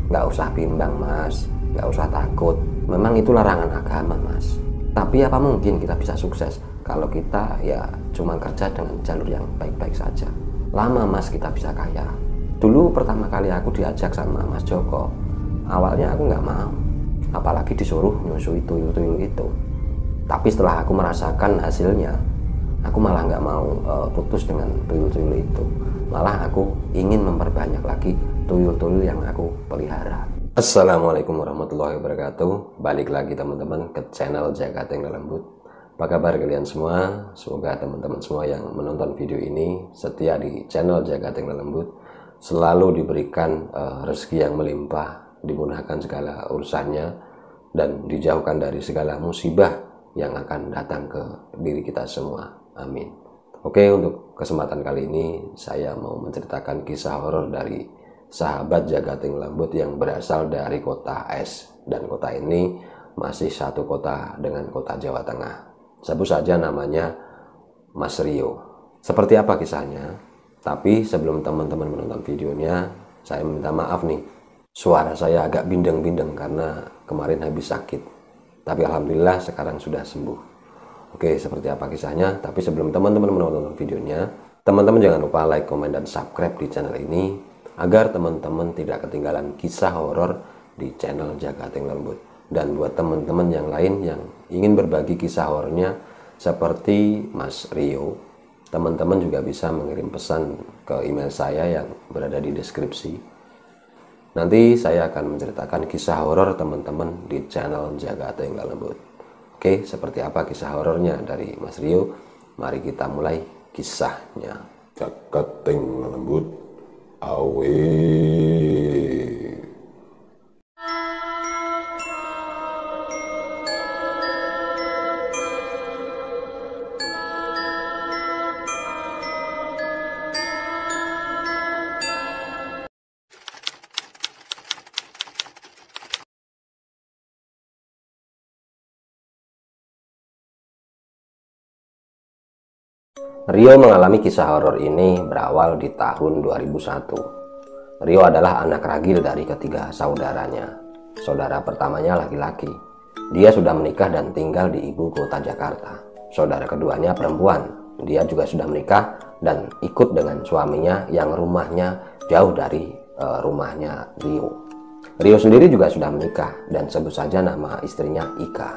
Nggak usah bimbang mas, nggak usah takut. Memang itu larangan agama mas. Tapi apa mungkin kita bisa sukses kalau kita ya cuma kerja dengan jalur yang baik-baik saja. Lama mas kita bisa kaya. Dulu pertama kali aku diajak sama Mas Joko, awalnya aku nggak mau, apalagi disuruh nyusui tuyul-tuyul itu. Tapi setelah aku merasakan hasilnya, aku malah nggak mau putus dengan tuyul-tuyul itu. Malah aku ingin memperbanyak lagi tuyul-tuyul yang aku pelihara. Assalamualaikum warahmatullahi wabarakatuh. Balik lagi teman-teman ke channel Jagating Lelembut. Apa kabar kalian semua? Semoga teman-teman semua yang menonton video ini setia di channel Jagating Lelembut, selalu diberikan rezeki yang melimpah, dimudahkan segala urusannya, dan dijauhkan dari segala musibah yang akan datang ke diri kita semua. Amin. Oke, untuk kesempatan kali ini saya mau menceritakan kisah horor dari sahabat Jagating Lelembut yang berasal dari kota Es, dan kota ini masih satu kota dengan kota Jawa Tengah. Sebut saja namanya Mas Rio. Seperti apa kisahnya? Tapi sebelum teman-teman menonton videonya, saya minta maaf nih, suara saya agak bindeng-bindeng karena kemarin habis sakit. Tapi alhamdulillah sekarang sudah sembuh. Oke, seperti apa kisahnya? Tapi sebelum teman-teman menonton videonya, teman-teman jangan lupa like, komen, dan subscribe di channel ini agar teman-teman tidak ketinggalan kisah horor di channel Jagating Lelembut. Dan buat teman-teman yang lain yang ingin berbagi kisah horornya seperti Mas Rio, teman-teman juga bisa mengirim pesan ke email saya yang berada di deskripsi. Nanti saya akan menceritakan kisah horor teman-teman di channel Jagating Lelembut. Oke, seperti apa kisah horornya dari Mas Rio? Mari kita mulai kisahnya. Jagating Lelembut, awe. Rio mengalami kisah horor ini berawal di tahun 2001. Rio adalah anak ragil dari ketiga saudaranya. Saudara pertamanya laki-laki. Dia sudah menikah dan tinggal di ibu kota Jakarta. Saudara keduanya perempuan. Dia juga sudah menikah dan ikut dengan suaminya yang rumahnya jauh dari rumahnya Rio. Rio sendiri juga sudah menikah dan sebut saja nama istrinya Ika.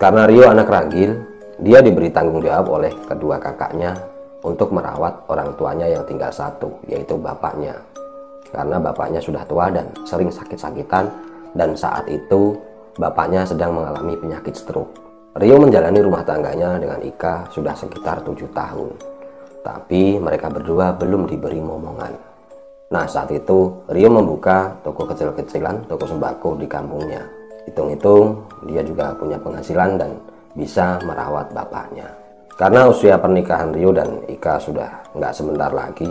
Karena Rio anak ragil, dia diberi tanggung jawab oleh kedua kakaknya untuk merawat orang tuanya yang tinggal satu, yaitu bapaknya. Karena bapaknya sudah tua dan sering sakit-sakitan, dan saat itu bapaknya sedang mengalami penyakit stroke. Rio menjalani rumah tangganya dengan Ika sudah sekitar 7 tahun. Tapi mereka berdua belum diberi momongan. Nah, saat itu Rio membuka toko kecil-kecilan, toko sembako di kampungnya. Hitung-hitung dia juga punya penghasilan dan bisa merawat bapaknya. Karena usia pernikahan Rio dan Ika sudah nggak sebentar lagi,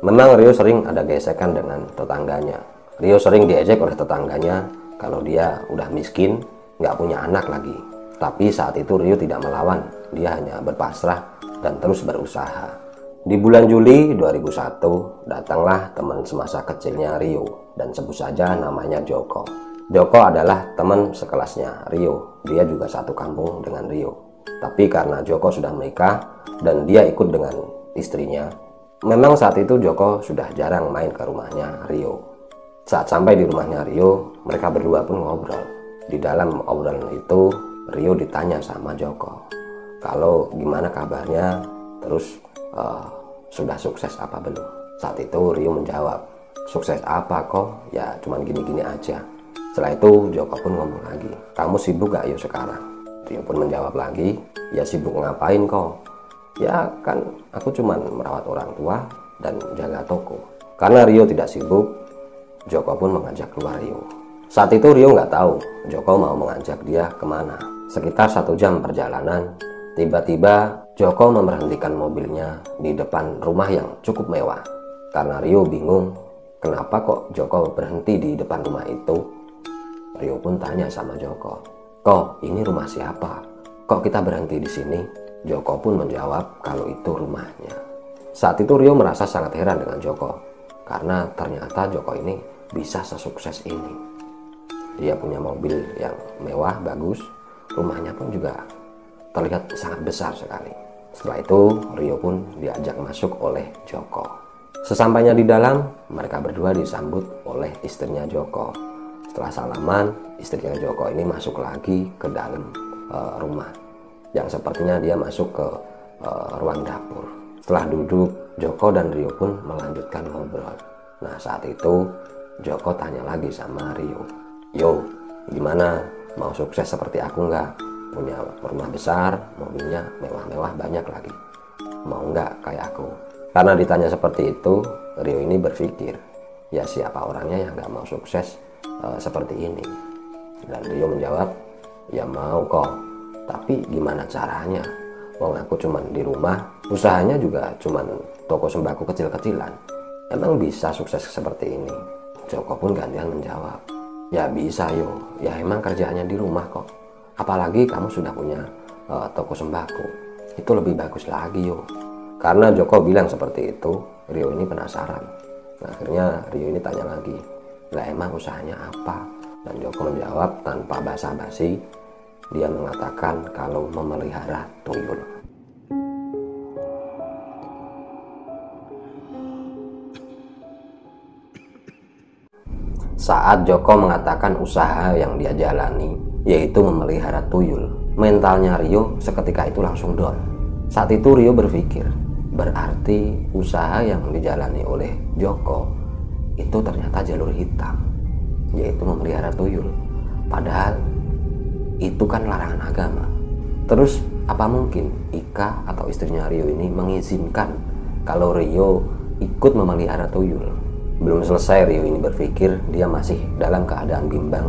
memang Rio sering ada gesekan dengan tetangganya. Rio sering diejek oleh tetangganya kalau dia udah miskin, nggak punya anak lagi. Tapi saat itu Rio tidak melawan, dia hanya berpasrah dan terus berusaha. Di bulan Juli 2001, datanglah teman semasa kecilnya Rio, dan sebut saja namanya Joko. Joko adalah teman sekelasnya Rio, dia juga satu kampung dengan Rio. Tapi karena Joko sudah menikah dan dia ikut dengan istrinya, memang saat itu Joko sudah jarang main ke rumahnya Rio. Saat sampai di rumahnya Rio, mereka berdua pun ngobrol. Di dalam obrolan itu, Rio ditanya sama Joko, kalau gimana kabarnya, terus sudah sukses apa belum? Saat itu Rio menjawab, sukses apa kok, ya cuman gini-gini aja. Setelah itu Joko pun ngomong lagi, kamu sibuk gak yuk sekarang? Rio pun menjawab lagi, ya sibuk ngapain kok? Ya kan aku cuman merawat orang tua dan jaga toko. Karena Rio tidak sibuk, Joko pun mengajak keluar Rio. Saat itu Rio nggak tahu Joko mau mengajak dia kemana. Sekitar 1 jam perjalanan, tiba-tiba Joko memberhentikan mobilnya di depan rumah yang cukup mewah. Karena Rio bingung, kenapa kok Joko berhenti di depan rumah itu? Rio pun tanya sama Joko, kok ini rumah siapa? Kok kita berhenti di sini? Joko pun menjawab kalau itu rumahnya. Saat itu Rio merasa sangat heran dengan Joko, karena ternyata Joko ini bisa sesukses ini. Dia punya mobil yang mewah, bagus, rumahnya pun juga terlihat sangat besar sekali. Setelah itu Rio pun diajak masuk oleh Joko. Sesampainya di dalam, mereka berdua disambut oleh istrinya Joko. Setelah salaman, istrinya Joko ini masuk lagi ke dalam rumah, yang sepertinya dia masuk ke ruang dapur. Setelah duduk, Joko dan Rio pun melanjutkan ngobrol. Nah, saat itu Joko tanya lagi sama Rio, "Yo, gimana? Mau sukses seperti aku nggak? Punya rumah besar, mobilnya mewah-mewah banyak lagi. Mau nggak kayak aku?" Karena ditanya seperti itu, Rio ini berpikir, ya siapa orangnya yang nggak mau sukses seperti ini. Dan Rio menjawab, "Ya mau kok, tapi gimana caranya? Wong aku cuman di rumah, usahanya juga cuman toko sembako kecil-kecilan. Emang bisa sukses seperti ini?" Joko pun gantian menjawab, "Ya bisa yo, ya emang kerjaannya di rumah kok. Apalagi kamu sudah punya toko sembako, itu lebih bagus lagi yo." Karena Joko bilang seperti itu, Rio ini penasaran. Nah, akhirnya Rio ini tanya lagi, "Lah emang usahanya apa?" Dan Joko menjawab tanpa basa-basi. Dia mengatakan kalau memelihara tuyul. Saat Joko mengatakan usaha yang dia jalani, yaitu memelihara tuyul, mentalnya Rio seketika itu langsung down. Saat itu Rio berpikir, berarti usaha yang dijalani oleh Joko itu ternyata jalur hitam, yaitu memelihara tuyul. Padahal itu kan larangan agama. Terus apa mungkin Ika atau istrinya Rio ini mengizinkan kalau Rio ikut memelihara tuyul? Belum selesai Rio ini berpikir, dia masih dalam keadaan bimbang.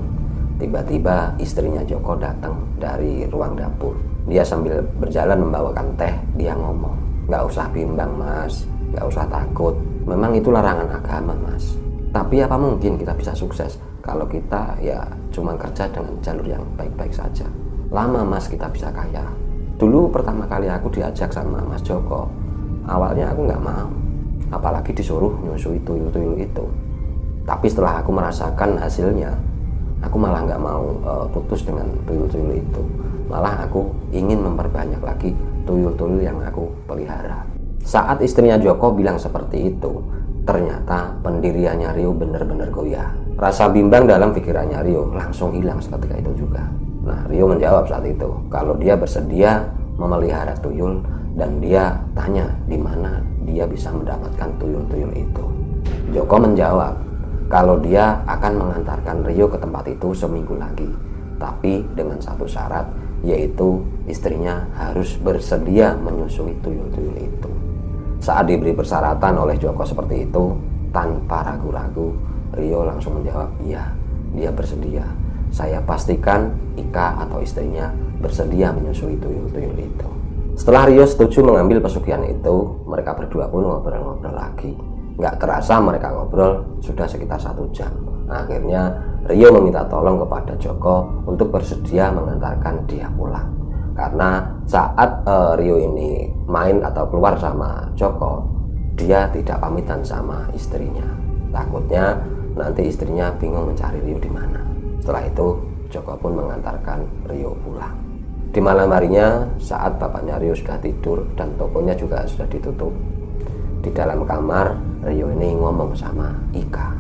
Tiba-tiba istrinya Joko datang dari ruang dapur. Dia sambil berjalan membawakan teh, dia ngomong, "Gak usah bimbang mas, gak usah takut. Memang itu larangan agama mas. Tapi apa mungkin kita bisa sukses kalau kita ya cuma kerja dengan jalur yang baik-baik saja. Lama mas kita bisa kaya. Dulu pertama kali aku diajak sama Mas Joko, awalnya aku gak mau. Apalagi disuruh nyusui tuyul-tuyul itu. Tapi setelah aku merasakan hasilnya, aku malah nggak mau putus dengan tuyul-tuyul itu. Malah aku ingin memperbanyak lagi tuyul-tuyul yang aku pelihara." Saat istrinya Joko bilang seperti itu, ternyata pendiriannya Rio benar-benar goyah. Rasa bimbang dalam pikirannya Rio langsung hilang seketika itu juga. Nah, Rio menjawab saat itu kalau dia bersedia memelihara tuyul, dan dia tanya di mana dia bisa mendapatkan tuyul-tuyul itu. Joko menjawab kalau dia akan mengantarkan Rio ke tempat itu seminggu lagi, tapi dengan satu syarat, yaitu istrinya harus bersedia menyusui tuyul-tuyul itu. Saat diberi persyaratan oleh Joko seperti itu, tanpa ragu-ragu Rio langsung menjawab, "Iya, dia bersedia. Saya pastikan Ika atau istrinya bersedia menyusui tuyul-tuyul itu." Setelah Rio setuju mengambil pesugihan itu, mereka berdua pun ngobrol-ngobrol lagi. Nggak terasa mereka ngobrol sudah sekitar 1 jam. Nah, akhirnya Rio meminta tolong kepada Joko untuk bersedia mengantarkan dia pulang. Karena saat Rio ini main atau keluar sama Joko, dia tidak pamitan sama istrinya. Takutnya nanti istrinya bingung mencari Rio di mana. Setelah itu Joko pun mengantarkan Rio pulang. Di malam harinya, saat bapaknya Rio sudah tidur dan tokonya juga sudah ditutup, di dalam kamar Rio ini ngomong sama Ika.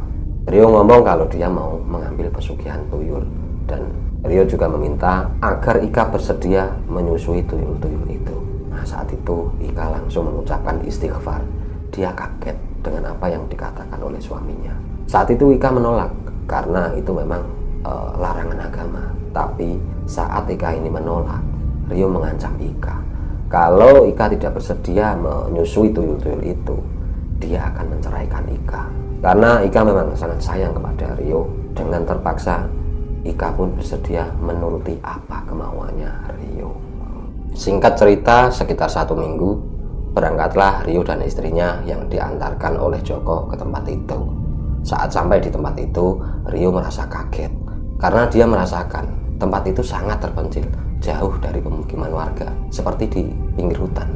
Rio ngomong kalau dia mau mengambil pesugihan tuyul, dan Rio juga meminta agar Ika bersedia menyusui tuyul-tuyul itu. Nah, saat itu Ika langsung mengucapkan istighfar. Dia kaget dengan apa yang dikatakan oleh suaminya. Saat itu Ika menolak karena itu memang larangan agama. Tapi saat Ika ini menolak, Rio mengancam Ika kalau Ika tidak bersedia menyusui tuyul-tuyul itu, dia akan menceraikan Ika. Karena Ika memang sangat sayang kepada Rio. Dengan terpaksa Ika pun bersedia menuruti apa kemauannya Rio. Singkat cerita, sekitar 1 minggu berangkatlah Rio dan istrinya yang diantarkan oleh Joko ke tempat itu. Saat sampai di tempat itu, Rio merasa kaget karena dia merasakan tempat itu sangat terpencil, jauh dari pemukiman warga, seperti di pinggir hutan.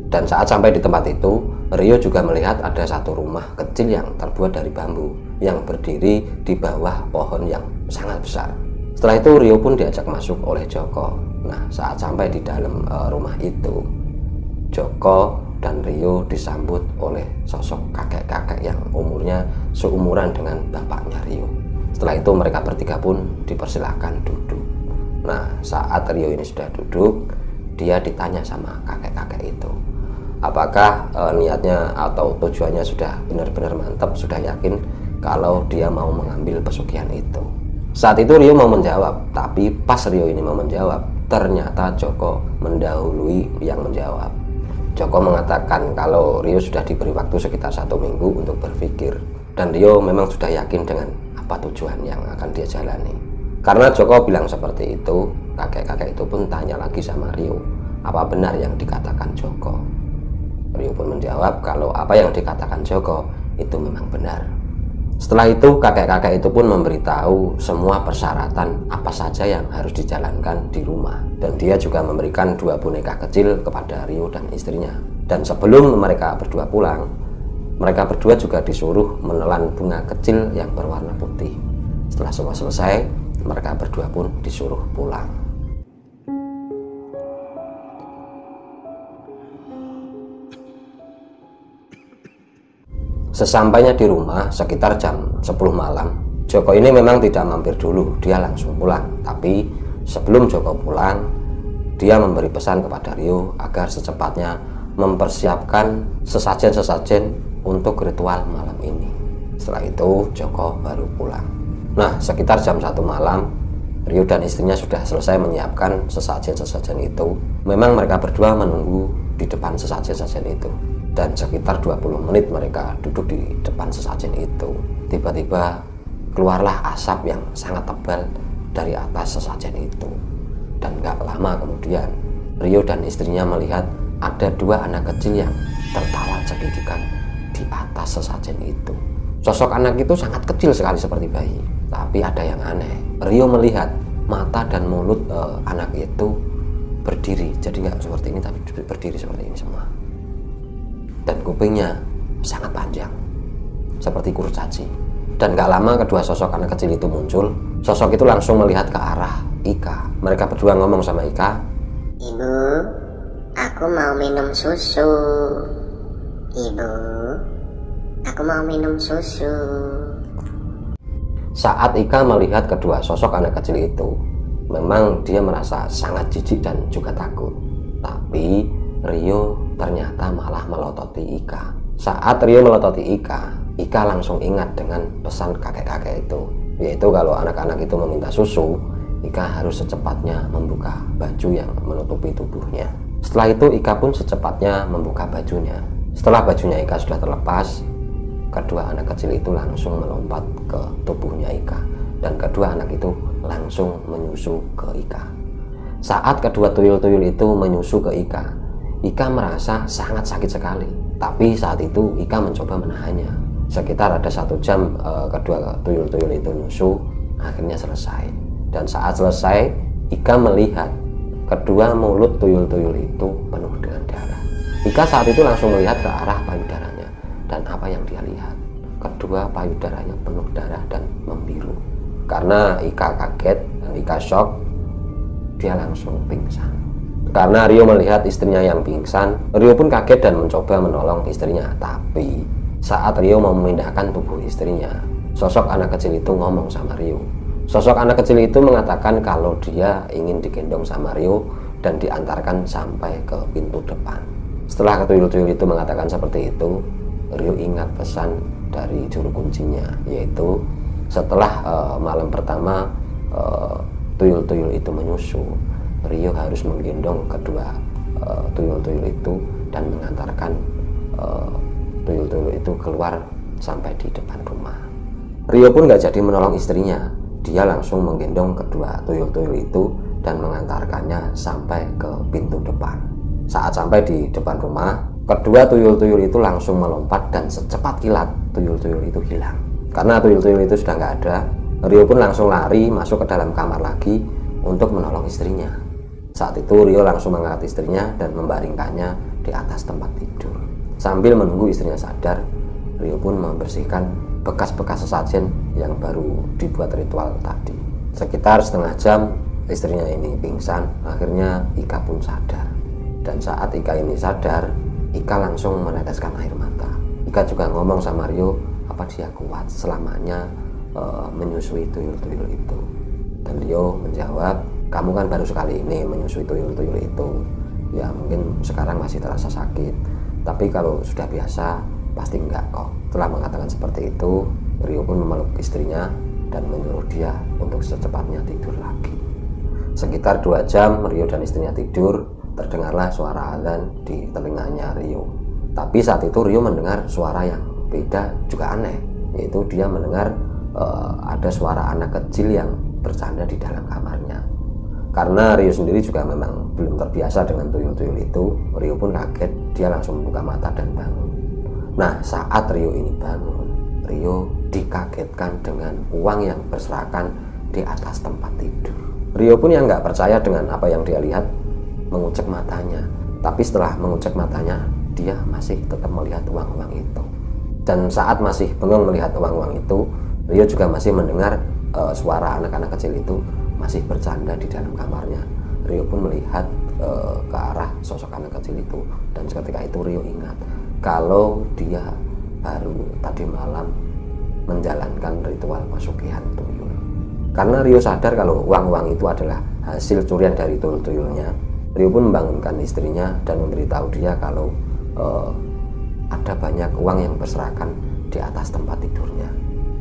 Dan saat sampai di tempat itu, Rio juga melihat ada satu rumah kecil yang terbuat dari bambu. yang berdiri di bawah pohon yang sangat besar. Setelah itu Rio pun diajak masuk oleh Joko. Nah, saat sampai di dalam rumah itu, Joko dan Rio disambut oleh sosok kakek-kakek yang umurnya seumuran dengan bapaknya Rio. Setelah itu mereka bertiga pun dipersilakan duduk. Nah, saat Rio ini sudah duduk, dia ditanya sama kakek-kakek itu, apakah niatnya atau tujuannya sudah benar-benar mantap, sudah yakin kalau dia mau mengambil pesugihan itu. Saat itu Rio mau menjawab, tapi pas Rio ini mau menjawab, ternyata Joko mendahului yang menjawab. Joko mengatakan kalau Rio sudah diberi waktu sekitar 1 minggu untuk berpikir, dan Rio memang sudah yakin dengan apa tujuan yang akan dia jalani. Karena Joko bilang seperti itu, kakek-kakek itu pun tanya lagi sama Rio, apa benar yang dikatakan Joko. Rio pun menjawab kalau apa yang dikatakan Joko itu memang benar. Setelah itu kakek-kakek itu pun memberitahu semua persyaratan apa saja yang harus dijalankan di rumah, dan dia juga memberikan 2 boneka kecil kepada Rio dan istrinya. Dan sebelum mereka berdua pulang, mereka berdua juga disuruh menelan bunga kecil yang berwarna putih. Setelah semua selesai, mereka berdua pun disuruh pulang. Sesampainya di rumah sekitar jam 10 malam, Joko ini memang tidak mampir dulu, dia langsung pulang. Tapi sebelum Joko pulang, dia memberi pesan kepada Rio agar secepatnya mempersiapkan sesajen-sesajen untuk ritual malam ini. Setelah itu Joko baru pulang. Nah, sekitar jam 1 malam, Rio dan istrinya sudah selesai menyiapkan sesajen-sesajen itu. Memang mereka berdua menunggu di depan sesajen-sesajen itu. Dan sekitar 20 menit mereka duduk di depan sesajen itu. Tiba-tiba keluarlah asap yang sangat tebal dari atas sesajen itu. Dan gak lama kemudian, Rio dan istrinya melihat ada 2 anak kecil yang tertawa cekikikan di atas sesajen itu. Sosok anak itu sangat kecil sekali seperti bayi. Tapi ada yang aneh. Rio melihat mata dan mulut anak itu berdiri. Jadi nggak seperti ini, tapi berdiri seperti ini semua. Dan kupingnya sangat panjang, seperti kurcaci. Dan gak lama kedua sosok anak kecil itu muncul. Sosok itu langsung melihat ke arah Ika. Mereka berdua ngomong sama Ika, "Ibu, aku mau minum susu. Ibu, aku mau minum susu." Saat Ika melihat kedua sosok anak kecil itu, memang dia merasa sangat jijik dan juga takut. Tapi Rio ternyata malah melototi Ika. Saat Rio melototi Ika, Ika langsung ingat dengan pesan kakek-kakek itu, yaitu kalau anak-anak itu meminta susu, Ika harus secepatnya membuka baju yang menutupi tubuhnya. Setelah itu Ika pun secepatnya membuka bajunya. Setelah bajunya Ika sudah terlepas, kedua anak kecil itu langsung melompat ke tubuhnya Ika, dan kedua anak itu langsung menyusu ke Ika. Saat kedua tuyul-tuyul itu menyusu ke Ika, Ika merasa sangat sakit sekali. Tapi saat itu Ika mencoba menahannya. Sekitar ada 1 jam kedua tuyul-tuyul itu nyusu, akhirnya selesai. Dan saat selesai, Ika melihat kedua mulut tuyul-tuyul itu penuh dengan darah. Ika saat itu langsung melihat ke arah payudaranya. Dan apa yang dia lihat? Kedua payudaranya penuh darah dan membiru. Karena Ika kaget dan Ika shock, dia langsung pingsan. Karena Rio melihat istrinya yang pingsan, Rio pun kaget dan mencoba menolong istrinya. Tapi saat Rio mau memindahkan tubuh istrinya, sosok anak kecil itu ngomong sama Rio. Sosok anak kecil itu mengatakan kalau dia ingin digendong sama Rio dan diantarkan sampai ke pintu depan. Setelah tuyul-tuyul itu mengatakan seperti itu, Rio ingat pesan dari juru kuncinya, yaitu setelah malam pertama tuyul-tuyul itu menyusu, Rio harus menggendong kedua tuyul-tuyul itu dan mengantarkan tuyul-tuyul itu keluar sampai di depan rumah. Rio pun gak jadi menolong istrinya. Dia langsung menggendong kedua tuyul-tuyul itu dan mengantarkannya sampai ke pintu depan. Saat sampai di depan rumah, kedua tuyul-tuyul itu langsung melompat dan secepat kilat tuyul-tuyul itu hilang. Karena tuyul-tuyul itu sudah gak ada, Rio pun langsung lari masuk ke dalam kamar lagi untuk menolong istrinya. Saat itu Rio langsung mengangkat istrinya dan membaringkannya di atas tempat tidur. Sambil menunggu istrinya sadar, Rio pun membersihkan bekas-bekas sesajen yang baru dibuat ritual tadi. Sekitar setengah jam istrinya ini pingsan, akhirnya Ika pun sadar. Dan saat Ika ini sadar, Ika langsung meneteskan air mata. Ika juga ngomong sama Rio, apa dia kuat selamanya menyusui tuyul-tuyul itu. Dan Rio menjawab, kamu kan baru sekali ini menyusui tuyul-tuyul itu, ya mungkin sekarang masih terasa sakit, tapi kalau sudah biasa pasti enggak kok. Setelah mengatakan seperti itu, Rio pun memeluk istrinya dan menyuruh dia untuk secepatnya tidur lagi. Sekitar 2 jam Rio dan istrinya tidur, terdengarlah suara azan di telinganya Rio. Tapi saat itu Rio mendengar suara yang beda juga aneh, yaitu dia mendengar ada suara anak kecil yang bercanda di dalam kamarnya. Karena Rio sendiri juga memang belum terbiasa dengan tuyul-tuyul itu, Rio pun kaget, dia langsung membuka mata dan bangun. Nah, saat Rio ini bangun, Rio dikagetkan dengan uang yang berserakan di atas tempat tidur. Rio pun yang nggak percaya dengan apa yang dia lihat, mengucek matanya. Tapi setelah mengucek matanya, dia masih tetap melihat uang-uang itu. Dan saat masih bengong melihat uang-uang itu, Rio juga masih mendengar suara anak-anak kecil itu masih bercanda di dalam kamarnya. Rio pun melihat ke arah sosok anak kecil itu, dan seketika itu Rio ingat kalau dia baru tadi malam menjalankan ritual pesugihan tuyul. Karena Rio sadar kalau uang-uang itu adalah hasil curian dari tuyul-tuyulnya, Rio pun membangunkan istrinya dan memberitahu dia kalau ada banyak uang yang berserakan di atas tempat tidurnya.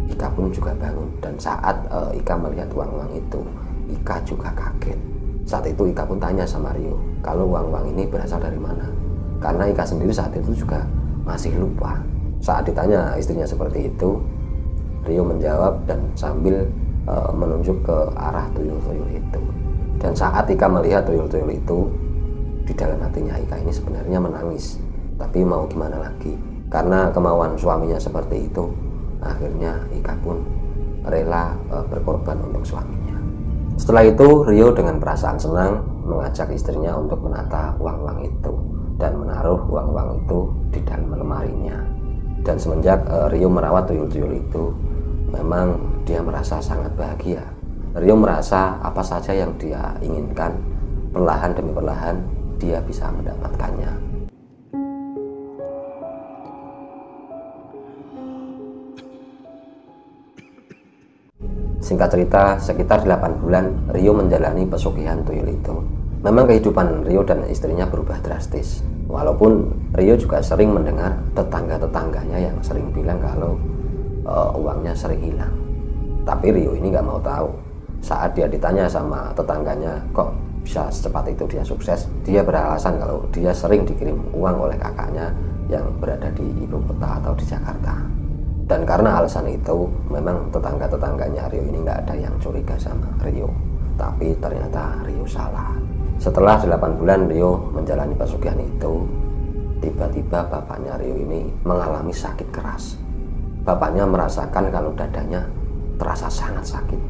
Ika pun juga bangun, dan saat Ika melihat uang-uang itu, Ika juga kaget. Saat itu Ika pun tanya sama Rio kalau uang-uang ini berasal dari mana, karena Ika sendiri saat itu juga masih lupa. Saat ditanya istrinya seperti itu, Rio menjawab dan sambil menunjuk ke arah tuyul-tuyul itu. Dan saat Ika melihat tuyul-tuyul itu, di dalam hatinya Ika ini sebenarnya menangis, tapi mau gimana lagi, karena kemauan suaminya seperti itu. Akhirnya Ika pun rela berkorban untuk suaminya. Setelah itu Rio dengan perasaan senang mengajak istrinya untuk menata uang-uang itu dan menaruh uang-uang itu di dalam lemarinya. Dan semenjak Rio merawat tuyul-tuyul itu, memang dia merasa sangat bahagia. Rio merasa apa saja yang dia inginkan, perlahan demi perlahan dia bisa mendapatkannya. Singkat cerita, sekitar 8 bulan Rio menjalani pesugihan tuyul itu. Memang kehidupan Rio dan istrinya berubah drastis. Walaupun Rio juga sering mendengar tetangga-tetangganya yang sering bilang kalau uangnya sering hilang. Tapi Rio ini nggak mau tahu. Saat dia ditanya sama tetangganya kok bisa secepat itu dia sukses, dia beralasan kalau dia sering dikirim uang oleh kakaknya yang berada di ibu kota atau di Jakarta. Dan karena alasan itu, memang tetangga-tetangganya Rio ini nggak ada yang curiga sama Rio. Tapi ternyata Rio salah. Setelah 8 bulan Rio menjalani pesugihan itu, tiba-tiba bapaknya Rio ini mengalami sakit keras. Bapaknya merasakan kalau dadanya terasa sangat sakit.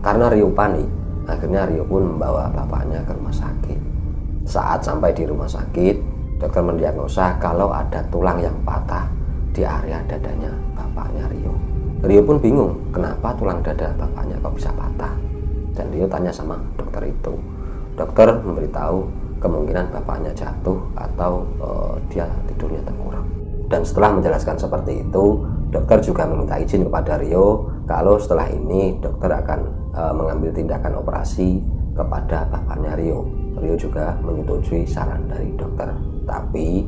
Karena Rio panik, akhirnya Rio pun membawa bapaknya ke rumah sakit. Saat sampai di rumah sakit, dokter mendiagnosa kalau ada tulang yang patah di area dadanya bapaknya Rio. Rio pun bingung kenapa tulang dada bapaknya kok bisa patah. Dan Rio tanya sama dokter itu. Dokter memberitahu kemungkinan bapaknya jatuh atau dia tidurnya tengkurap. Dan setelah menjelaskan seperti itu, dokter juga meminta izin kepada Rio kalau setelah ini dokter akan mengambil tindakan operasi kepada bapaknya Rio. Rio juga menyetujui saran dari dokter. Tapi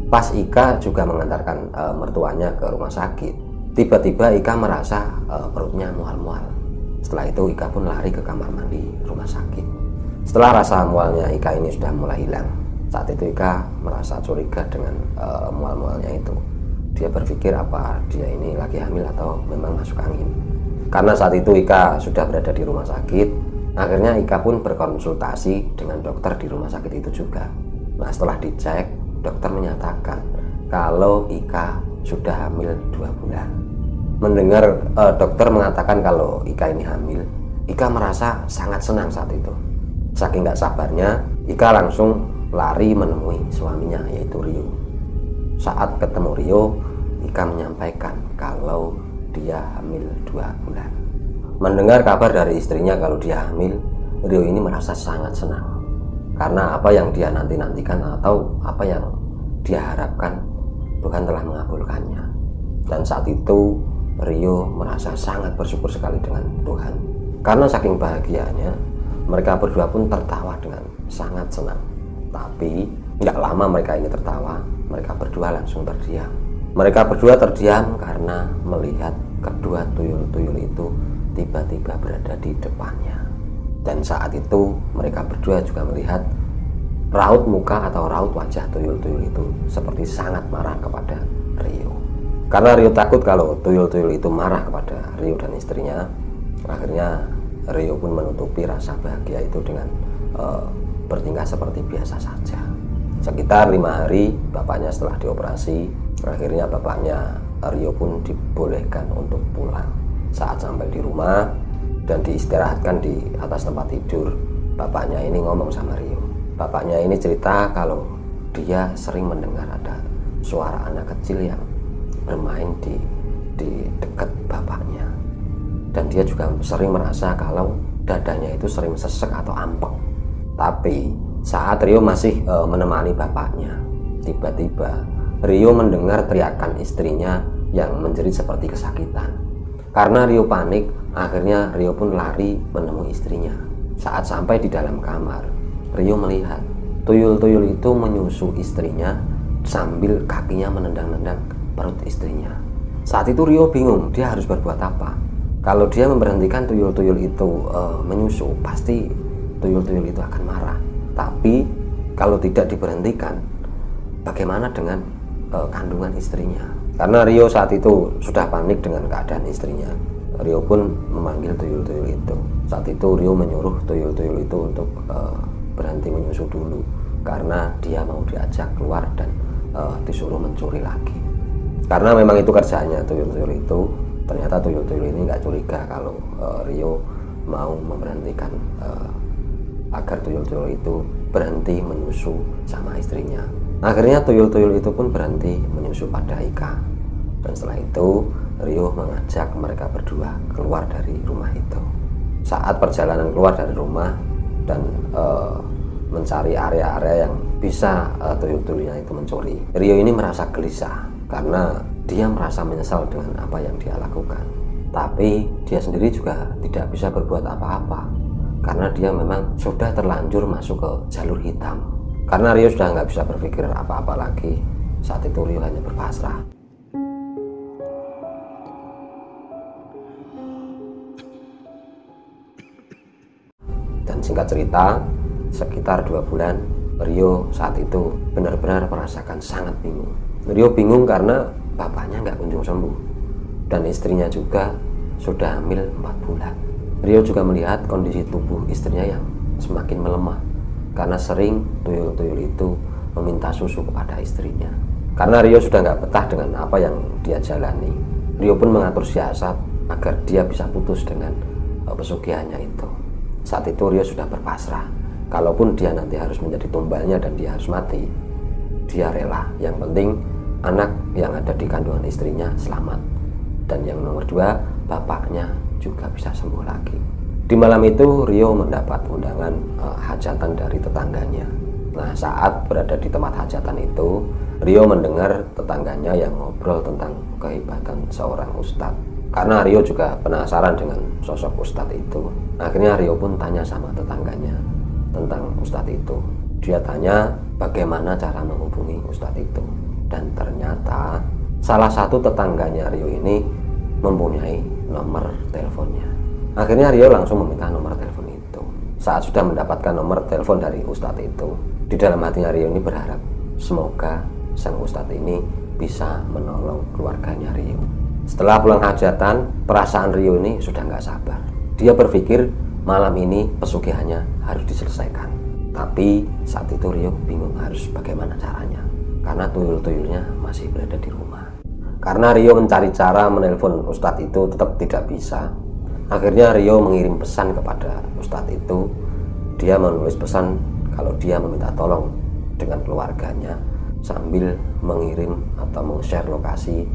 pas Ika juga mengantarkan mertuanya ke rumah sakit, tiba-tiba Ika merasa perutnya mual-mual. Setelah itu Ika pun lari ke kamar mandi rumah sakit. Setelah rasa mualnya Ika ini sudah mulai hilang, saat itu Ika merasa curiga dengan mual-mualnya itu. Dia berpikir apa dia ini lagi hamil atau memang masuk angin. Karena saat itu Ika sudah berada di rumah sakit, akhirnya Ika pun berkonsultasi dengan dokter di rumah sakit itu juga. Nah, setelah dicek, dokter menyatakan kalau Ika sudah hamil 2 bulan. Mendengar dokter mengatakan kalau Ika ini hamil, Ika merasa sangat senang saat itu. Saking gak sabarnya, Ika langsung lari menemui suaminya yaitu Rio. Saat ketemu Rio, Ika menyampaikan kalau dia hamil 2 bulan. Mendengar kabar dari istrinya kalau dia hamil, Rio ini merasa sangat senang. Karena apa yang dia nanti-nantikan atau apa yang dia harapkan, Tuhan telah mengabulkannya. Dan saat itu Rio merasa sangat bersyukur sekali dengan Tuhan. Karena saking bahagianya, mereka berdua pun tertawa dengan sangat senang. Tapi nggak lama mereka ini tertawa, mereka berdua langsung terdiam. Mereka berdua terdiam karena melihat kedua tuyul-tuyul itu tiba-tiba berada di depannya. Dan saat itu mereka berdua juga melihat raut muka atau raut wajah tuyul-tuyul itu seperti sangat marah kepada Rio. Karena Rio takut kalau tuyul-tuyul itu marah kepada Rio dan istrinya, akhirnya Rio pun menutupi rasa bahagia itu dengan bertingkah seperti biasa saja. Sekitar 5 hari bapaknya setelah dioperasi, akhirnya bapaknya Rio pun dibolehkan untuk pulang. Saat sampai di rumah dan diistirahatkan di atas tempat tidur, bapaknya ini ngomong sama Rio. Bapaknya ini cerita kalau dia sering mendengar ada suara anak kecil yang bermain di dekat bapaknya. Dan dia juga sering merasa kalau dadanya itu sering sesek atau ampek. Tapi saat Rio masih menemani bapaknya, tiba-tiba Rio mendengar teriakan istrinya yang menjerit seperti kesakitan. Karena Rio panik, akhirnya Rio pun lari menemui istrinya. Saat sampai di dalam kamar, Rio melihat tuyul-tuyul itu menyusu istrinya sambil kakinya menendang-nendang perut istrinya. Saat itu Rio bingung dia harus berbuat apa. Kalau dia memberhentikan tuyul-tuyul itu menyusu, pasti tuyul-tuyul itu akan marah. Tapi kalau tidak diberhentikan, bagaimana dengan kandungan istrinya? Karena Rio saat itu sudah panik dengan keadaan istrinya, Rio pun memanggil tuyul-tuyul itu. Saat itu Rio menyuruh tuyul-tuyul itu untuk berhenti menyusu dulu, karena dia mau diajak keluar dan disuruh mencuri lagi. Karena memang itu kerjaannya tuyul-tuyul itu. Ternyata tuyul-tuyul ini nggak curiga kalau Rio mau memberhentikan agar tuyul-tuyul itu berhenti menyusu sama istrinya. Akhirnya tuyul-tuyul itu pun berhenti menyusu pada Ika. Dan setelah itu Rio mengajak mereka berdua keluar dari rumah itu. Saat perjalanan keluar dari rumah dan mencari area-area yang bisa tuyul-tuyulnya itu mencuri, Rio ini merasa gelisah karena dia merasa menyesal dengan apa yang dia lakukan. Tapi dia sendiri juga tidak bisa berbuat apa-apa karena dia memang sudah terlanjur masuk ke jalur hitam. Karena Rio sudah nggak bisa berpikir apa-apa lagi, saat itu Rio hanya berpasrah. Dan singkat cerita, sekitar 2 bulan Rio saat itu benar-benar merasakan sangat bingung. Rio bingung karena bapaknya nggak kunjung sembuh dan istrinya juga sudah hamil 4 bulan. Rio juga melihat kondisi tubuh istrinya yang semakin melemah karena sering tuyul-tuyul itu meminta susu kepada istrinya. Karena Rio sudah nggak betah dengan apa yang dia jalani, Rio pun mengatur siasat agar dia bisa putus dengan pesugihannya itu. Saat itu Rio sudah berpasrah, kalaupun dia nanti harus menjadi tumbalnya dan dia harus mati, dia rela. Yang penting anak yang ada di kandungan istrinya selamat, dan yang nomor 2, bapaknya juga bisa sembuh lagi. Di malam itu Rio mendapat undangan hajatan dari tetangganya. Nah, saat berada di tempat hajatan itu, Rio mendengar tetangganya yang ngobrol tentang kehebatan seorang ustadz. Karena Rio juga penasaran dengan sosok ustadz itu, akhirnya Rio pun tanya sama tetangganya tentang ustadz itu. Dia tanya bagaimana cara menghubungi ustadz itu, dan ternyata salah satu tetangganya Rio ini mempunyai nomor teleponnya. Akhirnya Rio langsung meminta nomor telepon itu. Saat sudah mendapatkan nomor telepon dari ustadz itu, di dalam hatinya Rio ini berharap semoga sang ustadz ini bisa menolong keluarganya Rio. Setelah pulang hajatan, perasaan Rio ini sudah nggak sabar. Dia berpikir malam ini pesugihannya harus diselesaikan. Tapi saat itu Rio bingung harus bagaimana caranya, karena tuyul-tuyulnya masih berada di rumah. Karena Rio mencari cara menelpon ustadz itu tetap tidak bisa. Akhirnya Rio mengirim pesan kepada ustadz itu. Dia menulis pesan kalau dia meminta tolong dengan keluarganya sambil mengirim atau meng-share lokasi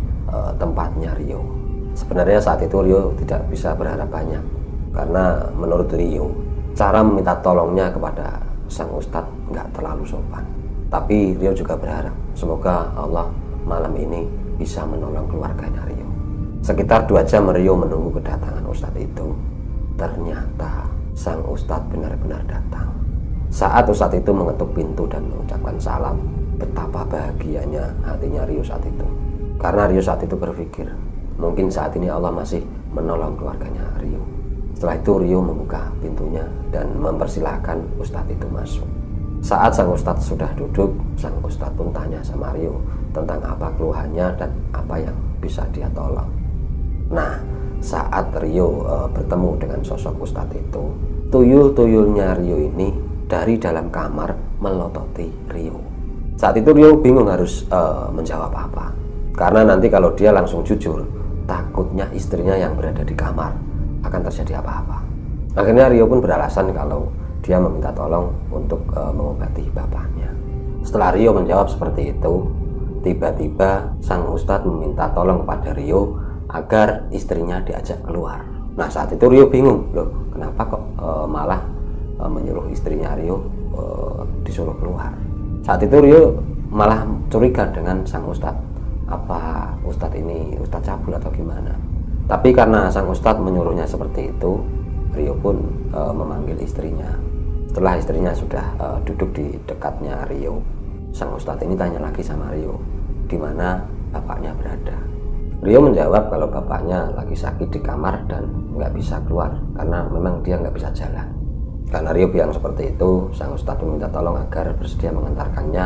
tempatnya Rio. Sebenarnya saat itu Rio tidak bisa berharap banyak, karena menurut Rio, cara meminta tolongnya kepada sang ustadz nggak terlalu sopan. Tapi Rio juga berharap semoga Allah malam ini bisa menolong keluarganya Rio. Sekitar 2 jam Rio menunggu kedatangan ustadz itu. Ternyata sang ustadz benar-benar datang. Saat ustadz itu mengetuk pintu dan mengucapkan salam, betapa bahagianya hatinya Rio saat itu. Karena Rio saat itu berpikir, mungkin saat ini Allah masih menolong keluarganya Rio. Setelah itu Rio membuka pintunya dan mempersilahkan ustadz itu masuk. Saat sang ustadz sudah duduk, sang ustadz pun tanya sama Rio tentang apa keluhannya dan apa yang bisa dia tolong. Nah, saat Rio bertemu dengan sosok ustadz itu, tuyul-tuyulnya Rio ini dari dalam kamar melototi Rio. Saat itu Rio bingung harus menjawab apa, karena nanti kalau dia langsung jujur, takutnya istrinya yang berada di kamar akan terjadi apa-apa. Akhirnya Rio pun beralasan kalau dia meminta tolong untuk mengobati bapaknya. Setelah Rio menjawab seperti itu, tiba-tiba sang ustadz meminta tolong kepada Rio agar istrinya diajak keluar. Nah, saat itu Rio bingung, loh kenapa kok malah menyuruh istrinya Rio disuruh keluar. Saat itu Rio malah curiga dengan sang ustadz, apa ustadz ini ustadz cabul atau gimana. Tapi karena sang ustadz menyuruhnya seperti itu, Rio pun memanggil istrinya. Setelah istrinya sudah duduk di dekatnya Rio, sang ustadz ini tanya lagi sama Rio, di mana bapaknya berada. Rio menjawab kalau bapaknya lagi sakit di kamar dan nggak bisa keluar karena memang dia nggak bisa jalan. Karena Rio bilang seperti itu, sang ustadz meminta tolong agar bersedia mengantarkannya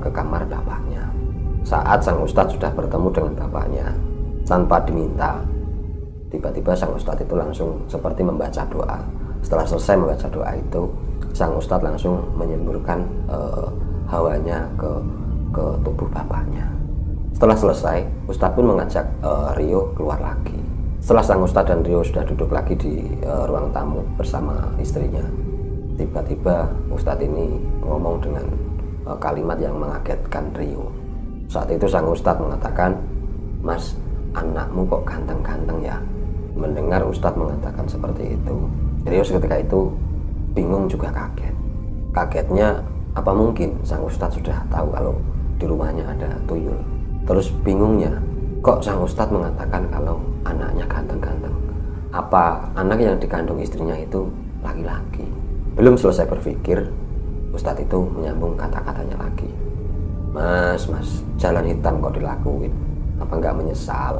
ke kamar bapaknya. Saat sang ustadz sudah bertemu dengan bapaknya, tanpa diminta, tiba-tiba sang ustadz itu langsung seperti membaca doa. Setelah selesai membaca doa itu, sang ustadz langsung menyemburkan hawanya ke tubuh bapaknya. Setelah selesai, ustadz pun mengajak Rio keluar lagi. Setelah sang ustadz dan Rio sudah duduk lagi di ruang tamu bersama istrinya, tiba-tiba ustadz ini ngomong dengan kalimat yang mengagetkan Rio. Saat itu sang ustadz mengatakan, "Mas, anakmu kok ganteng-ganteng ya?" Mendengar ustadz mengatakan seperti itu, Rio seketika itu bingung juga kaget. Kagetnya, apa mungkin sang ustadz sudah tahu kalau di rumahnya ada tuyul? Terus bingungnya, kok sang ustadz mengatakan kalau anaknya ganteng-ganteng? Apa anak yang dikandung istrinya itu laki-laki? Belum selesai berpikir, ustadz itu menyambung kata-katanya lagi. Mas, jalan hitam kok dilakuin, apa nggak menyesal?"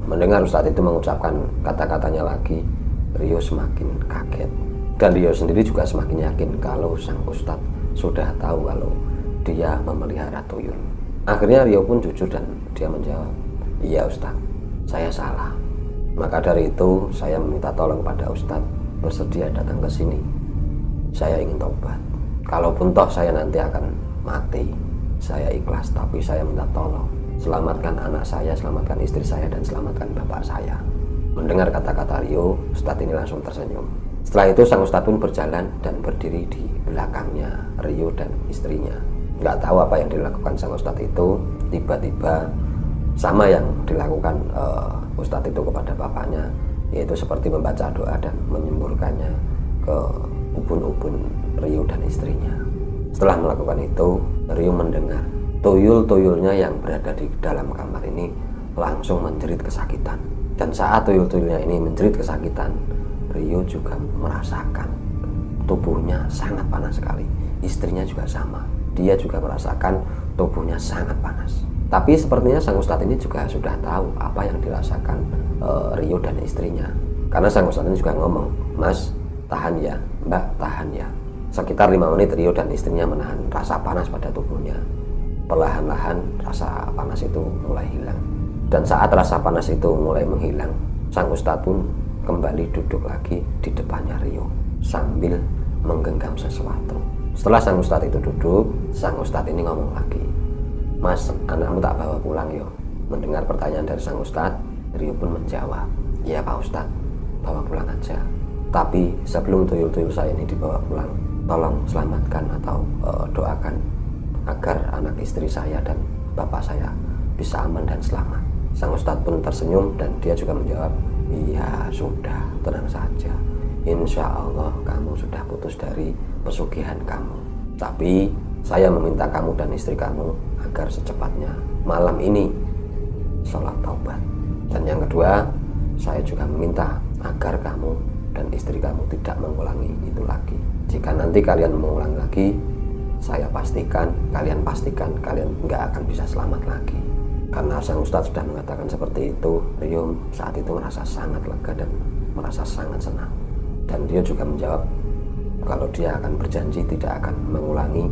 Mendengar ustadz itu mengucapkan kata-katanya lagi, Rio semakin kaget. Dan Rio sendiri juga semakin yakin kalau sang ustadz sudah tahu kalau dia memelihara tuyul. Akhirnya Rio pun jujur dan dia menjawab, "Iya ustadz, saya salah. Maka dari itu saya meminta tolong kepada ustadz bersedia datang ke sini. Saya ingin taubat. Kalaupun toh saya nanti akan mati, saya ikhlas, tapi saya minta tolong. Selamatkan anak saya, selamatkan istri saya, dan selamatkan bapak saya." Mendengar kata-kata Rio, ustadz ini langsung tersenyum. Setelah itu sang ustadz pun berjalan dan berdiri di belakangnya Rio dan istrinya. Nggak tahu apa yang dilakukan sang ustadz itu, tiba-tiba sama yang dilakukan ustadz itu kepada bapaknya, yaitu seperti membaca doa dan menyemburkannya ke ubun-ubun Rio dan istrinya. Setelah melakukan itu, Rio mendengar tuyul-tuyulnya yang berada di dalam kamar ini langsung menjerit kesakitan. Dan saat tuyul-tuyulnya ini menjerit kesakitan, Rio juga merasakan tubuhnya sangat panas sekali. Istrinya juga sama, dia juga merasakan tubuhnya sangat panas. Tapi sepertinya sang ustadz ini juga sudah tahu apa yang dirasakan Rio dan istrinya. Karena sang ustadz ini juga ngomong, "Mas, tahan ya, Mbak, tahan ya." Sekitar 5 menit Rio dan istrinya menahan rasa panas pada tubuhnya. Perlahan-lahan rasa panas itu mulai hilang. Dan saat rasa panas itu mulai menghilang, sang ustadz pun kembali duduk lagi di depannya Rio sambil menggenggam sesuatu. Setelah sang ustadz itu duduk, sang ustadz ini ngomong lagi, "Mas, anakmu tak bawa pulang yo?" Mendengar pertanyaan dari sang ustadz, Rio pun menjawab, "Iya Pak Ustadz, bawa pulang aja. Tapi sebelum tuyul-tuyul saya ini dibawa pulang, tolong selamatkan atau doakan agar anak istri saya dan bapak saya bisa aman dan selamat." Sang Ustadz pun tersenyum dan dia juga menjawab, iya sudah, tenang saja. Insya Allah kamu sudah putus dari pesugihan kamu. Tapi saya meminta kamu dan istri kamu agar secepatnya malam ini sholat taubat. Dan yang kedua, saya juga meminta agar kamu dan istri kamu tidak mengulangi itu lagi. Jika nanti kalian mengulangi lagi, saya pastikan kalian nggak akan bisa selamat lagi. Karena sang Ustadz sudah mengatakan seperti itu, Rio saat itu merasa sangat lega dan merasa sangat senang. Dan Rio juga menjawab kalau dia akan berjanji tidak akan mengulangi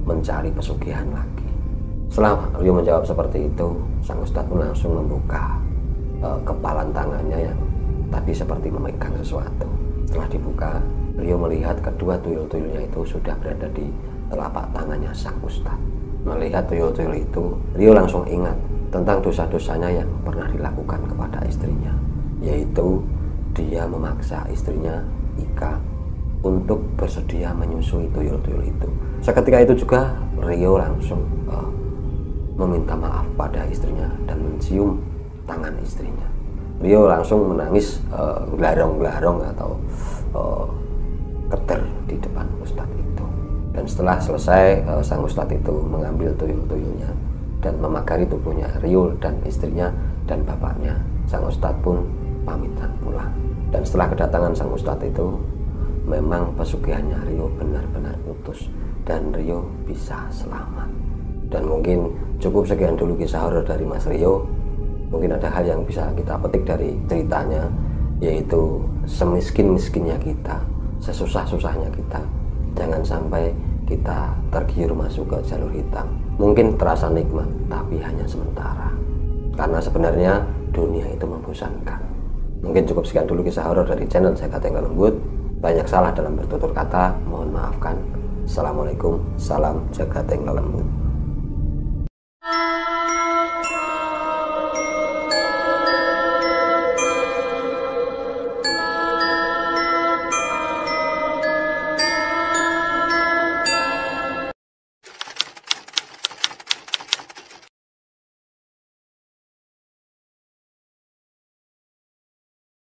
mencari pesugihan lagi. Setelah Rio menjawab seperti itu, sang Ustadz pun langsung membuka kepalan tangannya yang tadi seperti memegang sesuatu. Setelah dibuka, Rio melihat kedua tuyul-tuyulnya itu sudah berada di telapak tangannya sang Ustadz. Melihat tuyul-tuyul itu, Rio langsung ingat tentang dosa-dosanya yang pernah dilakukan kepada istrinya, yaitu dia memaksa istrinya Ika untuk bersedia menyusui tuyul-tuyul itu. Seketika itu juga Rio langsung meminta maaf pada istrinya dan mencium tangan istrinya. Rio langsung menangis gelarong-gelarong atau keter di depan Ustadz itu. Dan setelah selesai, sang Ustadz itu mengambil tuyul-tuyulnya dan memagari tubuhnya Rio dan istrinya dan bapaknya. Sang Ustadz pun pamitan pulang. Dan setelah kedatangan sang Ustadz itu, memang pesugihannya Rio benar-benar putus dan Rio bisa selamat. Dan mungkin cukup sekian dulu kisah horor dari Mas Rio. Mungkin ada hal yang bisa kita petik dari ceritanya, yaitu semiskin-miskinnya kita, sesusah-susahnya kita, jangan sampai kita tergiur masuk ke jalur hitam. Mungkin terasa nikmat, tapi hanya sementara. Karena sebenarnya dunia itu membosankan. Mungkin cukup sekian dulu kisah horor dari channel Jaga Tengah Lembut. Banyak salah dalam bertutur kata, mohon maafkan. Assalamualaikum, salam Jaga Tengah Lembut.